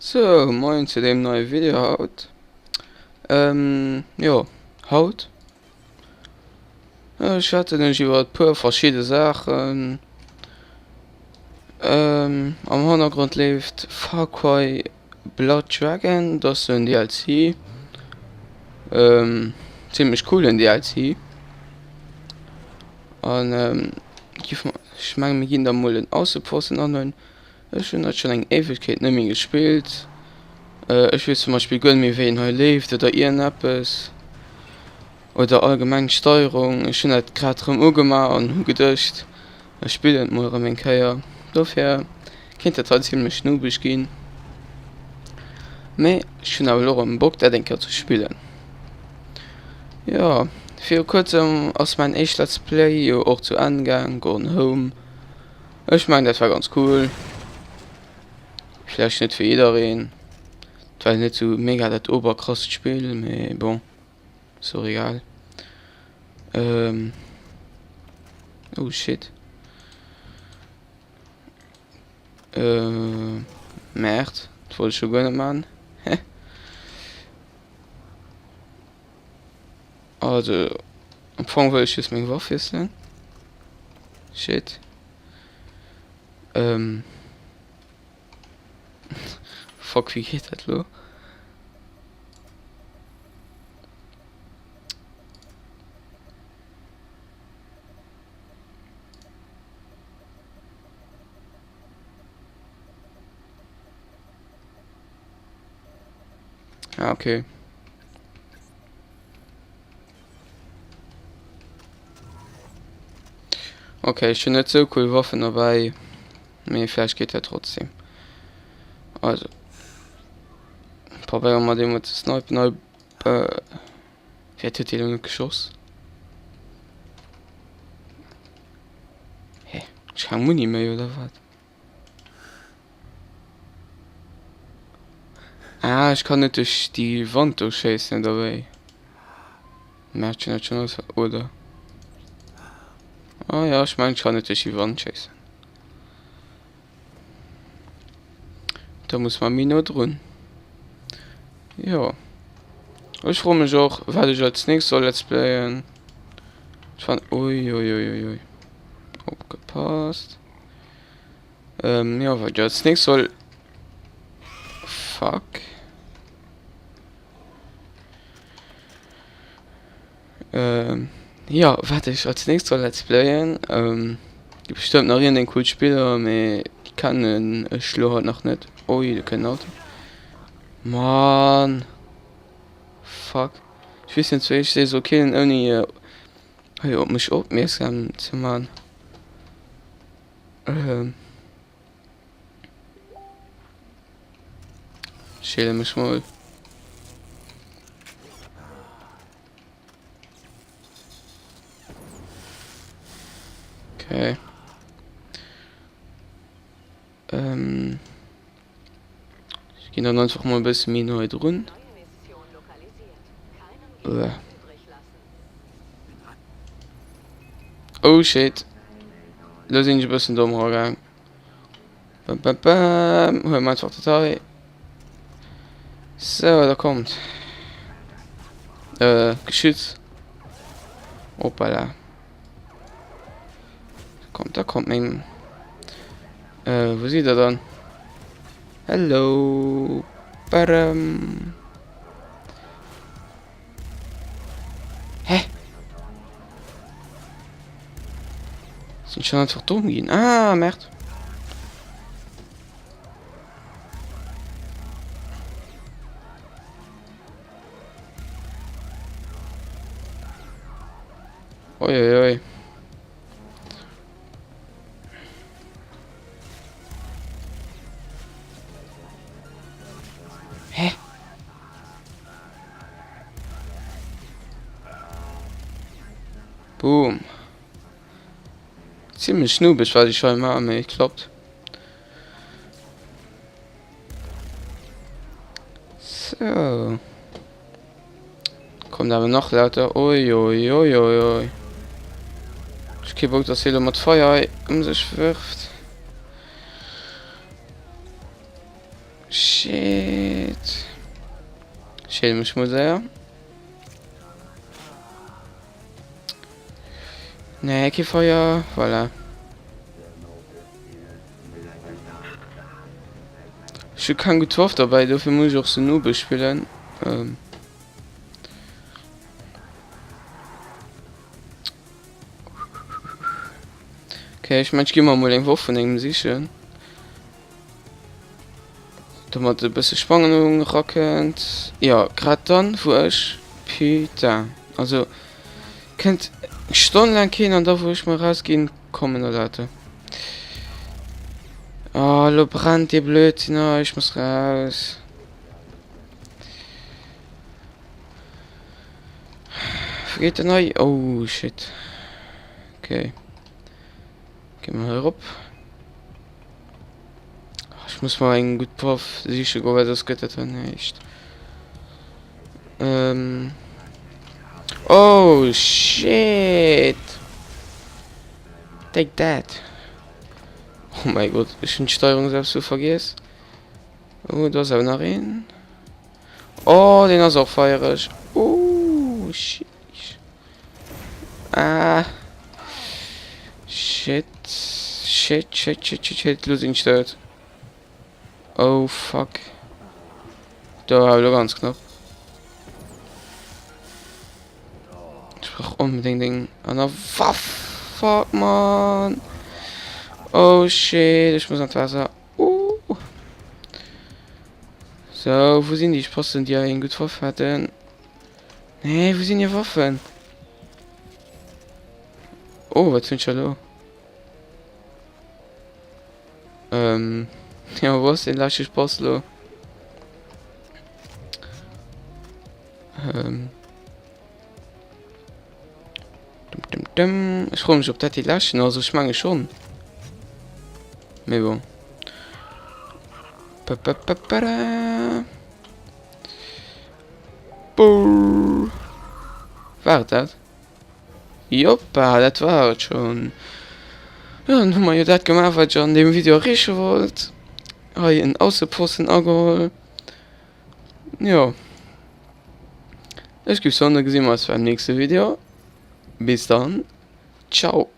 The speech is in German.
So, moin zu dem neuen Video haut. Ja, haut. Ich hatte nämlich über ein paar verschiedene Sachen. Am Hintergrund läuft Far Cry Blood Dragon, das ist ein DLC. Ziemlich cool in DLC. Und ich meine, wir gehen da mal den Außenposten an. Ich habe schon eine Ewigkeit nicht mehr gespielt. Ich will zum Beispiel gar nicht mehr, wen hier lebt oder irgendetwas. Oder allgemein Steuerung. Ich habe das gerade rumgemacht und gedacht, ich spiele nicht mehr mein Keier. Dafür könnte das halt ziemlich schnubig gehen. Aber ich habe auch einen Bock, das zu spielen. Ja, für kurzem aus meinem ersten Let's Play auch zu Angang, Gone Home. Ich meine, das war ganz cool. Vielleicht nicht für jederin. Das war nicht so mega das oberkrasse Spiel, aber bon, so egal. Oh shit. Merd, das wollte ich schon gar nicht machen. Also, am Anfang will ich jetzt meine Waffe wechseln. Shit. Fuck, wie geht das los? Ah, okay. Okay, ich bin nicht so cool Waffen dabei. Nee, vielleicht geht ja trotzdem. Also. Probieren wir mal den mit dem Sniper neu. Wer tut hier ein Geschoss? Hä? Ich habe Muni mehr oder was? Ah, ich kann nicht durch die Wand durchschießen dabei. Merkt ihr nicht schon aus, oder? Ah ja, ich meine, ich kann nicht durch die Wand schießen. Da muss man mich nur drin. Ja. Ich freue mich auch, weil ich als nächstes soll Let's Playen. Ich fand. Uiuiuiui. Aufgepasst. Ja, weil ich als nächstes soll. Fuck. Ja, warte, ich als nächstes soll Let's Playen. Gibt bestimmt noch einen coolen Spieler, aber die kann einen Schlo halt noch nicht. Ui, du kannst Auto. Mann. Fuck. Ich weiß nicht, ich sehe so killen, ohne auf mich aufmerksam zu machen. Schäle mich mal. Okay. Ich gehe dann einfach mal ein bisschen mehr neu drin. Oh shit. Da sind ich ein bisschen dumm gegangen. Bam bam bam. Hör mal einfach total. So, da kommt. Geschütz. Opala. Da kommt mein. Wo sieht er dann? Hallo. Badam. Hä? Sind schon einfach dumm gehen. Ah, Merd. Uiuiui. Hä? Boom. Ziemlich schnubisch, weil ich schon mal mir klappt. So. Kommt aber noch lauter. Uiuiuiui. Ich gebe auch das Helo mit Feuer sich wirft. Shit. Shit, mich mal sehr. Ne, kein Feuer. Voilà. Ich kann gut drauf dabei, dafür muss ich auch so Noob spielen. Okay, ich gehe mal den Wurf von dem sicher. Da hat ein bisschen Spannung rackend. Ja, gerade dann, wo ich. Putain. Also, könnt stundenlang gehen und da, wo ich mal rausgehen, kommen Leute. Oh, lo brannt die Blödsinn, oh, ich muss raus. Vergeht der neu? Oh, shit. Okay. Gehen wir herab. Ich muss mal einen guten Puff sicher gehen, weil das geht ja nicht. Oh, shit. Take that. Oh mein Gott, ich bin Steuerung selbst so vergessen. Oh, da ist auch noch ein. Oh, den ist auch feierig. Oh, shit. Ah. Shit. Shit. Los ihn stört. Oh, fuck. Da habe ich ganz knapp. Ich brauche unbedingt den an der Waffe. Fuck, man. Oh, shit. Ich muss ans Wasser. So, wo sind die Posten, die einen gut getroffen hatten? Nee, wo sind die Waffen? Oh, was sind schon da? Ja, was den lasse ich Postlo? Ich freue mich, ob das die lassen, also ich meine schon. Mais bon. War das? Joppa, das war schon. Ja, nun mal das gemacht, was ich an dem Video richtig wollte. Habe ich einen Außenposten angeholt. Ja. Ich gebe es gesehen, was beim nächsten Video. Bis dann. Ciao.